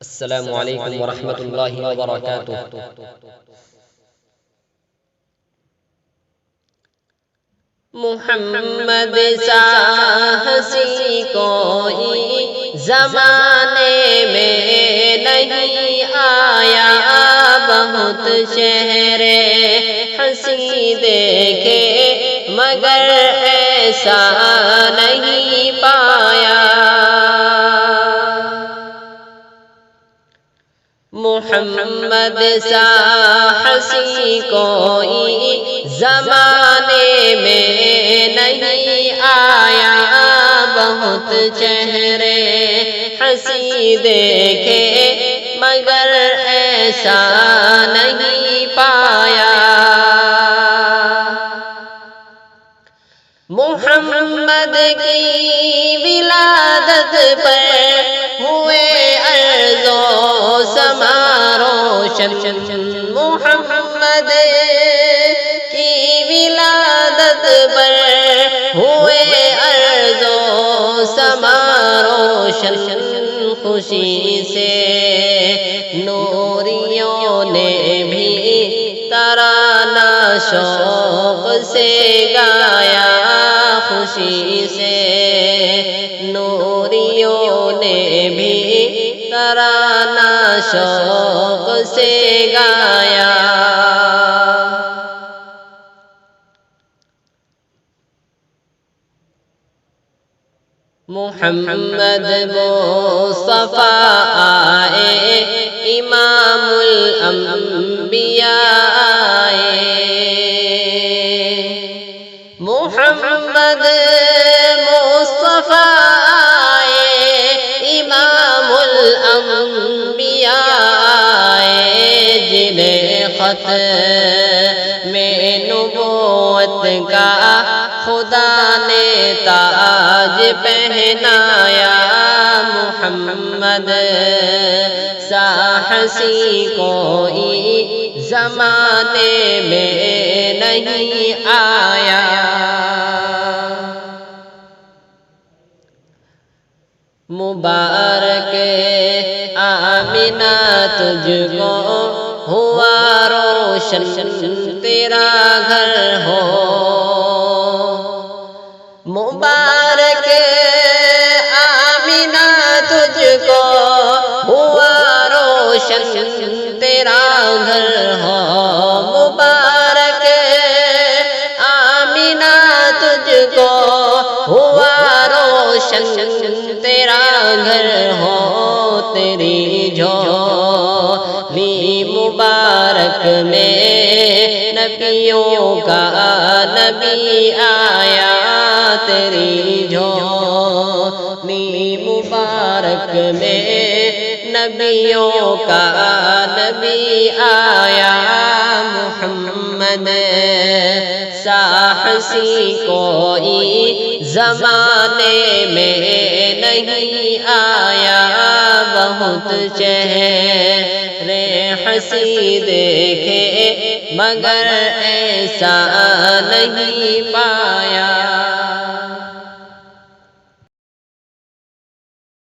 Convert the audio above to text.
السلام علیکم ورحمۃ اللہ وبرکاتہ۔ محمد سا ہنسی کوئی زمانے میں نہیں آیا، بہت شہر ہنسی دیکھے مگر ایسا نہیں پایا۔ محمد سا ہنسی کوئی زمانے میں نہیں آیا، بہت چہرے ہنسی دیکھے مگر ایسا نہیں پایا۔ محمد کی ولادت پر ہوئے ارض و سما روشن، محمد کی ولادت پر ہوئے ارض و سما روشن، خوشی سے نوریوں نے بھی ترانہ شوق سے گایا، خوشی سے نوریوں نے بھی ترانہ شوق سے گایا۔ محمد مصطفیٰ آئے، امام الانبیاء آئے، محمد مصطفیٰ آئے، امام الانبیاء آئے، جنہیں خط میں نبوت کا خدا نے تاج پہنایا۔ محمد سا ہنسی کوئی زمانے میں نہیں آیا۔ مبارک آمنہ تجھ کو ہوا روشن تیرا گھر ہو، مبارک آمنہ تجھ کو ہوا روشن تیرا گھر ہو، مبارک آمنہ تجھ کو ہوا روشن تیرا گھر ہو، تیری جھولی مبارک میں نبیوں کا نبی آیا، تیری جھولی مبارک میں نبیوں کا نبی آیا۔ محمد سا ہنسی کوئی زمانے میں نہیں آیا، بہت چہرے ہنسی دیکھے مگر ایسا نہیں پایا۔